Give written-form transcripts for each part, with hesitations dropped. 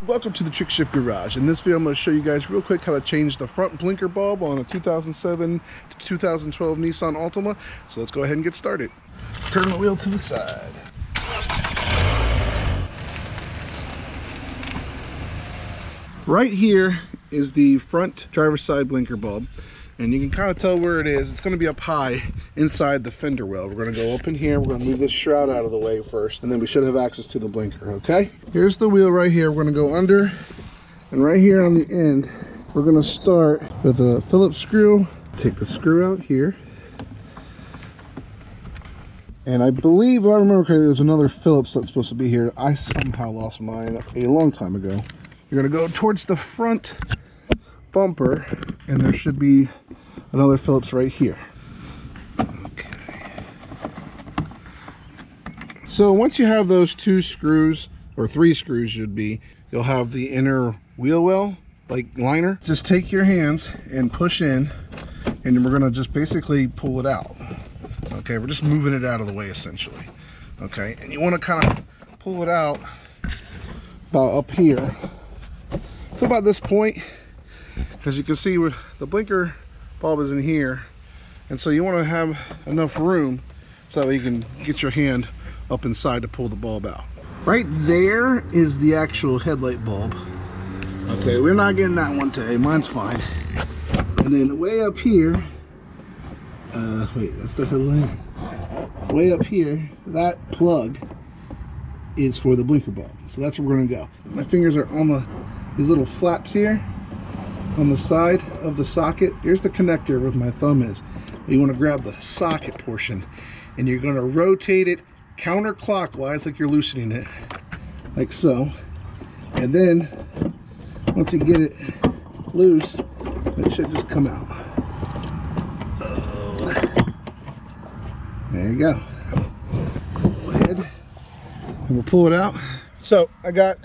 welcome to the Trick Shift Garage. In this video I'm going to show you guys real quick how to change the front blinker bulb on a 2007 to 2012 Nissan Altima. So let's go ahead and get started. Turn the wheel to the side. Right here is the front driver's side blinker bulb, and you can kind of tell where it is. It's going to be up high inside the fender well. We're going to go up in here. We're going to move this shroud out of the way first, and then we should have access to the blinker. Okay, here's the wheel right here. We're going to go under, and right here on the end we're going to start with a Phillips screw. Take the screw out here, and I believe, if I remember correctly, there's another Phillips that's supposed to be here. I somehow lost mine a long time ago. You're going to go towards the front bumper, and there should be another Phillips right here. Okay. So once you have those two screws, or three screws should be, you'll have the inner wheel well, like liner. Just take your hands and push in, and we're going to just basically pull it out. Okay, we're just moving it out of the way essentially. Okay, and you want to kind of pull it out about up here. So about this point, because you can see where the blinker bulb is in here, and so you want to have enough room so that you can get your hand up inside to pull the bulb out. Right there is the actual headlight bulb. Okay, we're not getting that one today. Mine's fine. And then way up here, wait, that's the headlight. Way up here, that plug is for the blinker bulb. So that's where we're gonna go. My fingers are on these little flaps here on the side of the socket. Here's the connector where my thumb is. You want to grab the socket portion, and you're going to rotate it counterclockwise like you're loosening it, like so. And then once you get it loose, it should just come out. There you go. Go ahead and we'll pull it out. So I got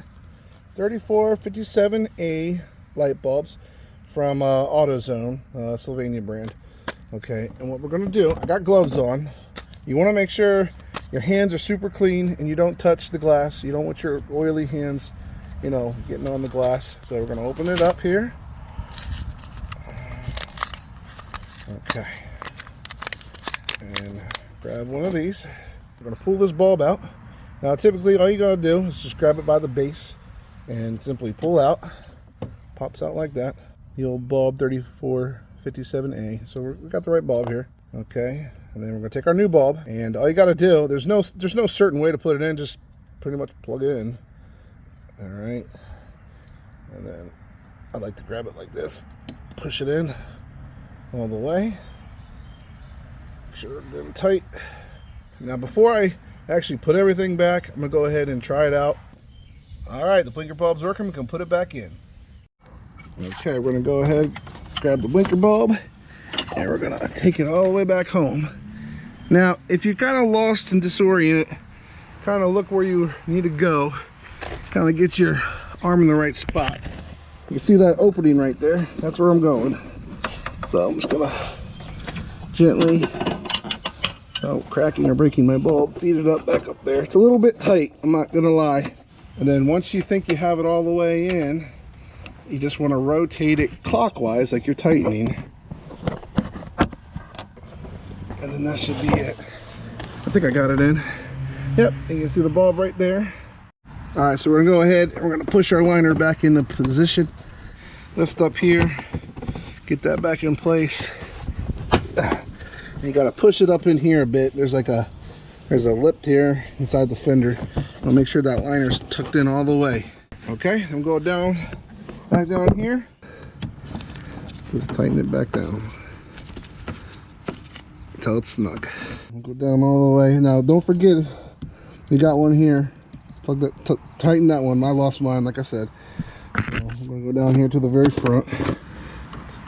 3457A light bulbs from AutoZone, Sylvania brand. Okay, and what we're going to do, I got gloves on. You want to make sure your hands are super clean and you don't touch the glass. You don't want your oily hands, you know, getting on the glass. So we're going to open it up here. Okay, and grab one of these. We're going to pull this bulb out. Now typically all you got to do is just grab it by the base and simply pull out. Pops out like that. The old bulb 3457A. So we got the right bulb here. Okay, and then we're gonna take our new bulb, and all you got to do, there's no certain way to put it in. Just pretty much plug it in. All right, and then I like to grab it like this, push it in all the way. Make sure it's in tight. Now before I actually put everything back, I'm gonna go ahead and try it out. All right, the blinker bulb's working. We can put it back in. Okay, we're gonna go ahead, grab the blinker bulb, and we're gonna take it all the way back home. Now, if you're kind of lost and disoriented, kind of look where you need to go, kind of get your arm in the right spot. You see that opening right there? That's where I'm going. So I'm just gonna gently, without cracking or breaking my bulb, feed it up back up there. It's a little bit tight, I'm not gonna lie. And then once you think you have it all the way in, you just want to rotate it clockwise like you're tightening. And then that should be it. I think I got it in. Yep, you can see the bulb right there. Alright, so we're going to go ahead and we're going to push our liner back into position. Lift up here. Get that back in place. And you got to push it up in here a bit. There's a lip here inside the fender. I'll make sure that liner's tucked in all the way. Okay, then go down, back down here. Just tighten it back down until it's snug. We'll go down all the way. Now don't forget, we got one here. Plug that, tighten that one. I lost mine, like I said. So I'm gonna go down here to the very front.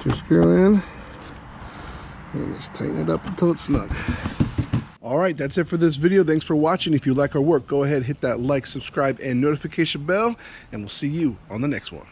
Just screw in and just tighten it up until it's snug. Alright, that's it for this video. Thanks for watching. If you like our work, go ahead, hit that like, subscribe, and notification bell, and we'll see you on the next one.